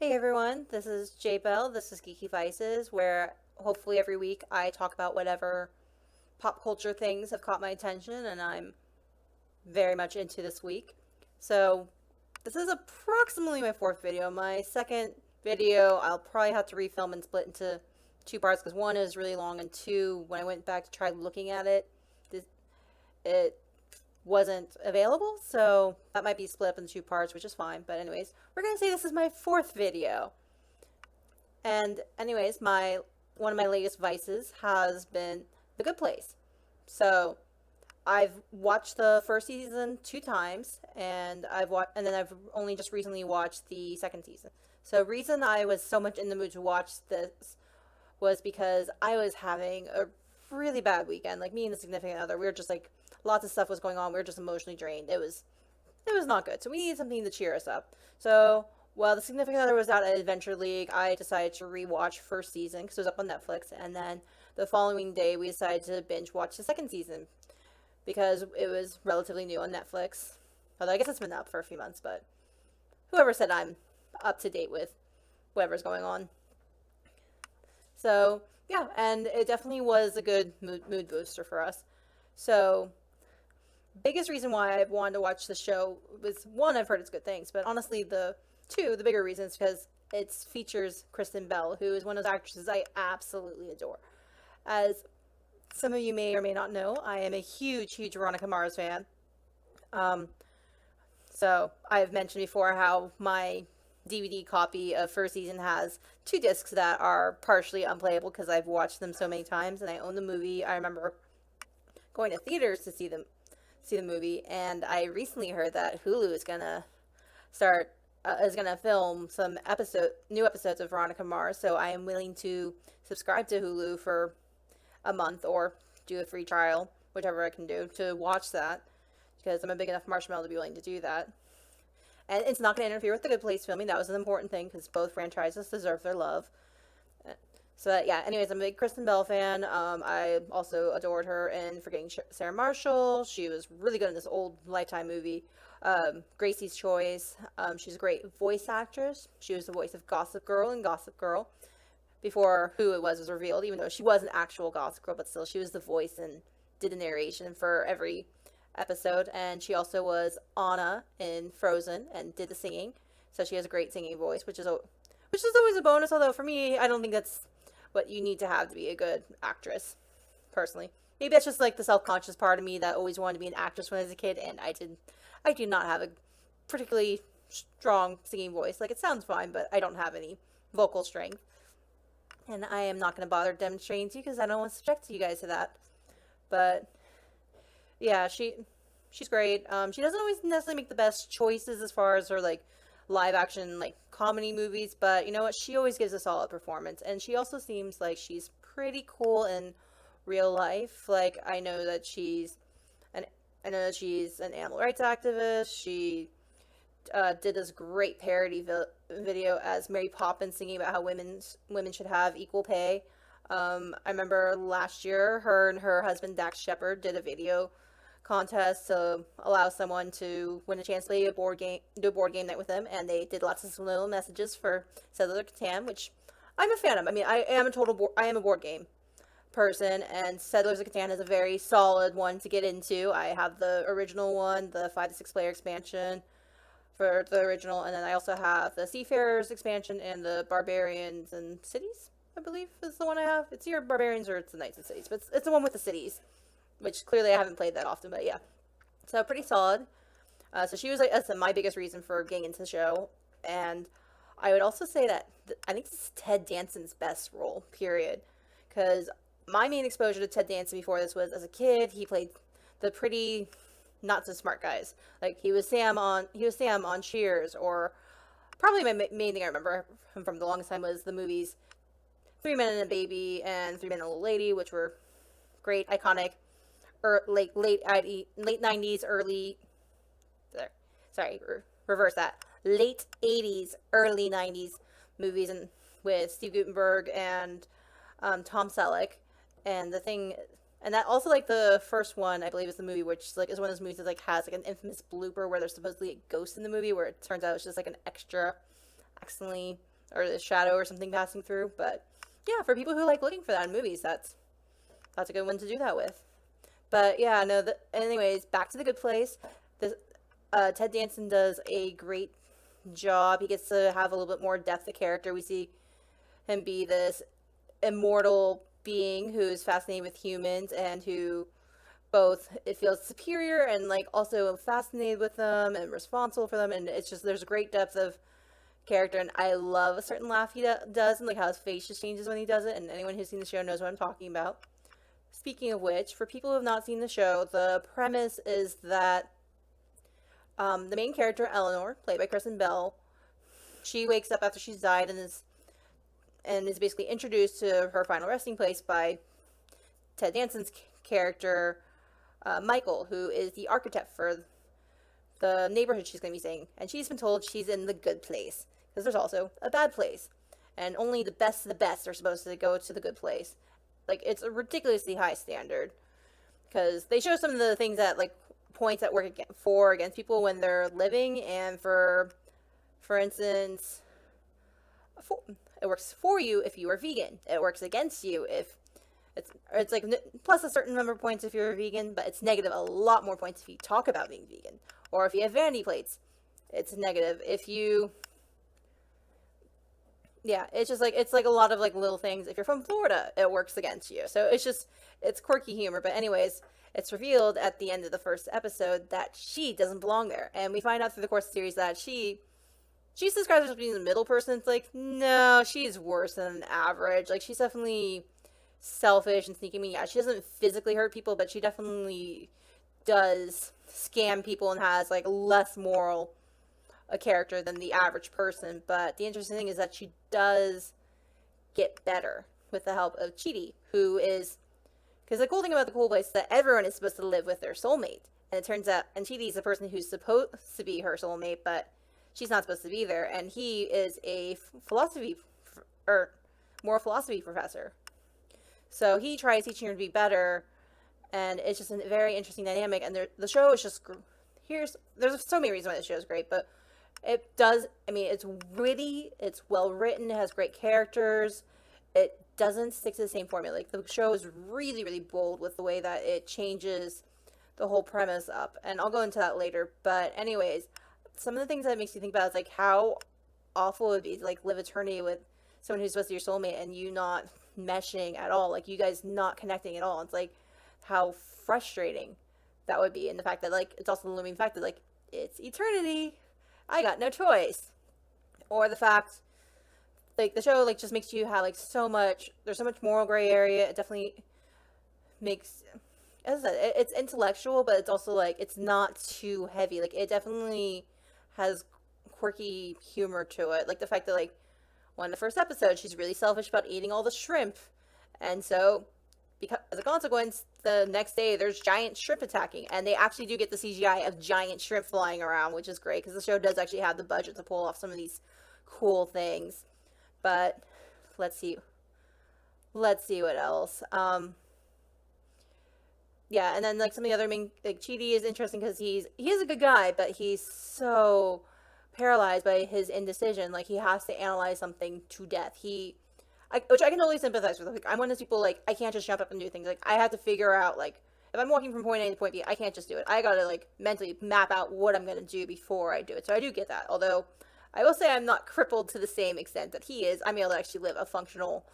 Hey everyone, this is J-Belle. This is Geeky Vices, where hopefully every week I talk about whatever pop culture things have caught my attention and I'm very much into this week. So, this is approximately my fourth video. My second video I'll probably have to refilm and split into two parts because one is really long and two, when I went back to try looking at it, it wasn't available, so that might be split up in two parts, which is fine. But anyways, we're gonna say this is my fourth video. And anyways, my one of my latest vices has been The Good Place. So I've watched the first season two times, and then I've only just recently watched the second season. So reason I was so much in the mood to watch this was because I was having a really bad weekend. Like me and the significant other, we were just like lots of stuff was going on. We were just emotionally drained. It was not good. So we needed something to cheer us up. So while the significant other was out at Adventure League, I decided to rewatch first season because it was up on Netflix, and then the following day we decided to binge watch the second season because it was relatively new on Netflix. Although I guess it's been up for a few months, but whoever said I'm up to date with whatever's going on. So yeah, and it definitely was a good mood booster for us. So biggest reason why I've wanted to watch the show was one, I've heard it's good things, but honestly, the bigger reason is because it features Kristen Bell, who is one of those actresses I absolutely adore. As some of you may or may not know, I am a huge, huge Veronica Mars fan. Um, so I've mentioned before how my DVD copy of first season has two discs that are partially unplayable because I've watched them so many times, and I own the movie. I remember going to theaters to see the movie, and I recently heard that Hulu start is gonna film some new episodes of Veronica Mars. So I am willing to subscribe to Hulu for a month or do a free trial, whichever I can do to watch that because I'm a big enough marshmallow to be willing to do that. And it's not going to interfere with the Good Place filming. That was an important thing because both franchises deserve their love. So yeah, anyways, I'm a big Kristen Bell fan. I also adored her in Forgetting Sarah Marshall. She was really good in this old Lifetime movie, Gracie's Choice. She's a great voice actress. She was the voice of Gossip Girl in Gossip Girl before who it was revealed, even though she was an actual Gossip Girl, but still she was the voice and did the narration for every episode. And she also was Anna in Frozen and did the singing. So she has a great singing voice, which is always a bonus. Although for me, I don't think that's what you need to have to be a good actress, personally. Maybe that's just like the self-conscious part of me that always wanted to be an actress when I was a kid, and I do not have a particularly strong singing voice. Like, it sounds fine, but I don't have any vocal strength. And I am not going to bother demonstrating to you because I don't want to subject you guys to that. But yeah, she's great. She doesn't always necessarily make the best choices as far as her like live action like comedy movies, but you know what? She always gives a solid performance, and she also seems like she's pretty cool in real life. Like an I know that she's an animal rights activist. She did this great parody video as Mary Poppins singing about how women should have equal pay. I remember last year, her and her husband Dax Shepard did a video contest to allow someone to win a chance to play do a board game night with them, and they did lots of little messages for Settlers of Catan, which I'm a fan of. I mean, I am a board game person, and Settlers of Catan is a very solid one to get into. I have the original one, the 5 to 6 player expansion for the original, and then I also have the Seafarers expansion and the Barbarians and Cities, I believe is the one I have. It's either Barbarians or it's the Knights and Cities, but it's the one with the cities, which clearly I haven't played that often, but yeah. So pretty solid. So she was like, that's my biggest reason for getting into the show. And I would also say that I think this is Ted Danson's best role, period. Because my main exposure to Ted Danson before this was as a kid. He played the pretty not so smart guys. Like he was Sam on Cheers, or probably my main thing I remember him from the longest time was the movies Three Men and a Baby and Three Men and a Little Lady, which were great, iconic, late 90s, early, sorry, reverse that, late 80s, early 90s movies, and with Steve Guttenberg and Tom Selleck. And the thing, and that also, like, the first one I believe is the movie which like is one of those movies that like has like an infamous blooper where there's supposedly a ghost in the movie where it turns out it's just like an extra accidentally, or the shadow or something passing through. But yeah, for people who like looking for that in movies, that's a good one to do that with. But yeah, no. Anyways, back to The Good Place. This Ted Danson does a great job. He gets to have a little bit more depth of character. We see him be this immortal being who's fascinated with humans and who both it feels superior and like also fascinated with them and responsible for them, and it's just there's a great depth of character, and I love a certain laugh he does and like how his face just changes when he does it, and anyone who's seen the show knows what I'm talking about. Speaking of which, for people who have not seen the show, the premise is that the main character, Eleanor, played by Kristen Bell, she wakes up after she's died and is basically introduced to her final resting place by Ted Danson's character, Michael, who is the architect for the neighborhood she's going to be staying. And she's been told she's in the good place, because there's also a bad place. And only the best of the best are supposed to go to the good place. Like, it's a ridiculously high standard. Because they show some of the things that, like, points that work against people when they're living, and for instance, it works for you if you are vegan. It works against you if it's like plus a certain number of points if you're a vegan, but it's negative a lot more points if you talk about being vegan, or if you have vanity plates. It's negative if you. Yeah, it's just like it's like a lot of like little things. If you're from Florida, it works against you. So it's quirky humor. But anyways, it's revealed at the end of the first episode that she doesn't belong there, and we find out through the course of the series that she's described herself as being the middle person. It's like, no, she's worse than average. Like, she's definitely selfish and sneaky. I mean, yeah, she doesn't physically hurt people, but she definitely does scam people and has like less moral a character than the average person. But the interesting thing is that she does get better with the help of Chidi, who is, because the cool thing about the cool place is that everyone is supposed to live with their soulmate, and it turns out, and Chidi is the person who's supposed to be her soulmate, but she's not supposed to be there, and he is a moral philosophy professor. So he tries teaching her to be better, and it's just a very interesting dynamic. And the show is just there's so many reasons why the show is great, but it does. I mean, it's witty, it's well written, it has great characters. It doesn't stick to the same formula. Like, the show is really, really bold with the way that it changes the whole premise up, and I'll go into that later. But anyways, some of the things that makes you think about is like how awful it would be to like live eternity with someone who's supposed to be your soulmate and you not meshing at all, like you guys not connecting at all. It's like how frustrating that would be, and the fact that like it's also the looming fact that like it's eternity, I got no choice, or the fact like the show like just makes you have like there's so much moral gray area. It definitely makes, as I said, it's intellectual, but it's also like it's not too heavy. Like, it definitely has quirky humor to it. Like the fact that like one of the first episodes, she's really selfish about eating all the shrimp, and so because as a consequence, the next day there's giant shrimp attacking, and they actually do get the CGI of giant shrimp flying around, which is great because the show does actually have the budget to pull off some of these cool things. But let's see what else. Yeah, and then like some of the other main, like Chidi is interesting because he is a good guy, but he's so paralyzed by his indecision. Like, he has to analyze something to death. Which I can totally sympathize with. Like, I'm one of those people, like, I can't just jump up and do things. Like, I have to figure out, like, if I'm walking from point A to point B, I can't just do it. I gotta, like, mentally map out what I'm gonna do before I do it. So I do get that. Although, I will say I'm not crippled to the same extent that he is. I'm able to actually live a functional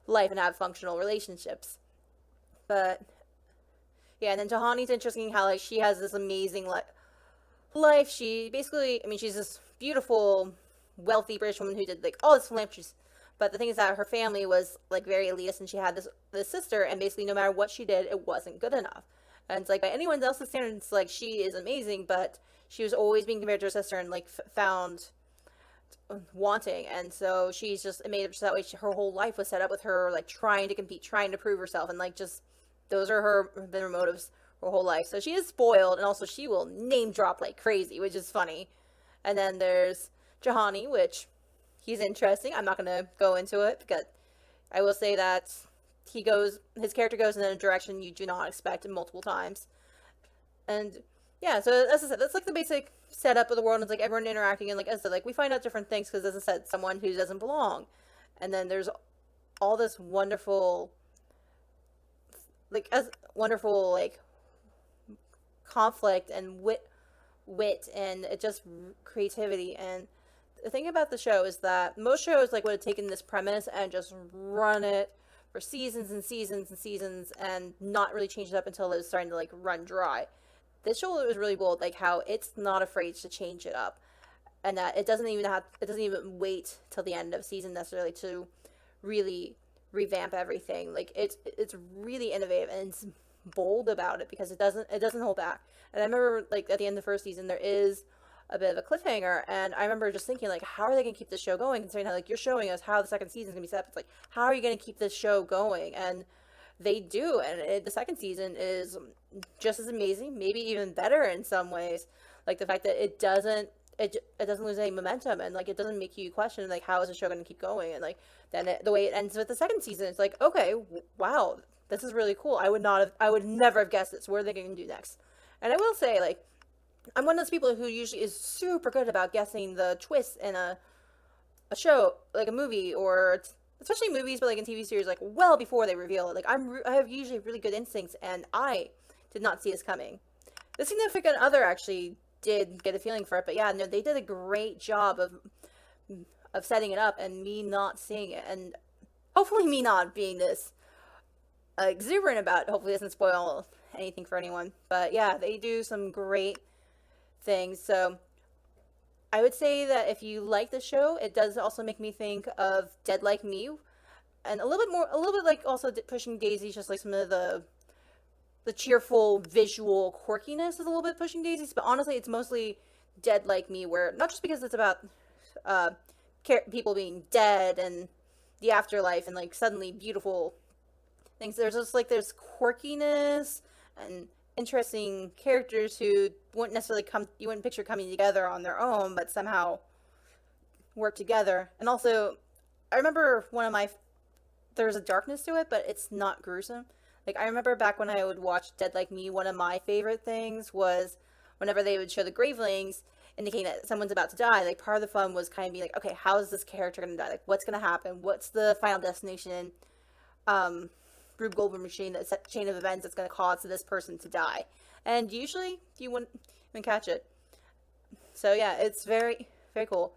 life and have functional relationships. But yeah, and then Tahani's interesting how, like, she has this amazing life. She basically, I mean, she's this beautiful, wealthy British woman who did, like, all this philanthropy. But the thing is that her family was, like, very elitist, and she had this sister, and basically no matter what she did, it wasn't good enough. And it's like, by anyone else's standards, like, she is amazing, but she was always being compared to her sister and, like, found wanting. And so she's just made it so that way her whole life was set up with her, like, trying to compete, trying to prove herself, and, like, just those are her motives her whole life. So she is spoiled, and also she will name drop like crazy, which is funny. And then there's Jahani, which he's interesting. I'm not going to go into it, because I will say that his character goes in a direction you do not expect multiple times. And Yeah, so as I said, that's like the basic setup of the world. And it's like everyone interacting, and like as I said, like we find out different things because, as I said, someone who doesn't belong, and then there's all this wonderful, wonderful like conflict and wit, and it just creativity. And the thing about the show is that most shows like would have taken this premise and just run it for seasons and seasons and seasons and not really change it up until it was starting to like run dry. This show was really bold, like how it's not afraid to change it up, and that it doesn't even wait till the end of season necessarily to really revamp everything. Like it's really innovative and it's bold about it because it doesn't hold back. And I remember like at the end of the first season there is a bit of a cliffhanger, and I remember just thinking like, how are they gonna keep this show going? Considering how like you're showing us how the second season's gonna be set up, it's like, how are you gonna keep this show going? And they do, and the second season is just as amazing, maybe even better in some ways. Like the fact that it doesn't lose any momentum, and like it doesn't make you question like how is the show going to keep going, and like then the way it ends with the second season, it's like, okay, wow, this is really cool. I would never have guessed this. What are they going to do next? And I will say, like, I'm one of those people who usually is super good about guessing the twists in a show, like a movie, or especially movies, but like in TV series, like well before they reveal it. Like I have usually really good instincts, and I did not see this coming. The significant other actually did get a feeling for it, but yeah, no, they did a great job of setting it up and me not seeing it, and hopefully me not being this exuberant about it, hopefully doesn't spoil anything for anyone. But yeah, they do some great things. So I would say that if you like the show, it does also make me think of Dead Like Me, and a little bit like also Pushing Daisies, just like some of the cheerful visual quirkiness is a little bit Pushing Daisies, but honestly, it's mostly Dead Like Me, where not just because it's about people being dead and the afterlife and like suddenly beautiful things. There's just like there's quirkiness and interesting characters who wouldn't necessarily you wouldn't picture coming together on their own, but somehow work together. And also, I remember there's a darkness to it, but it's not gruesome. Like, I remember back when I would watch Dead Like Me, one of my favorite things was whenever they would show the gravelings indicating that someone's about to die, like, part of the fun was kind of being like, okay, how is this character going to die? Like, what's going to happen? What's the final destination, Rube Goldberg machine, that chain of events that's going to cause this person to die? And usually, you wouldn't even catch it. So, yeah, it's very, very cool.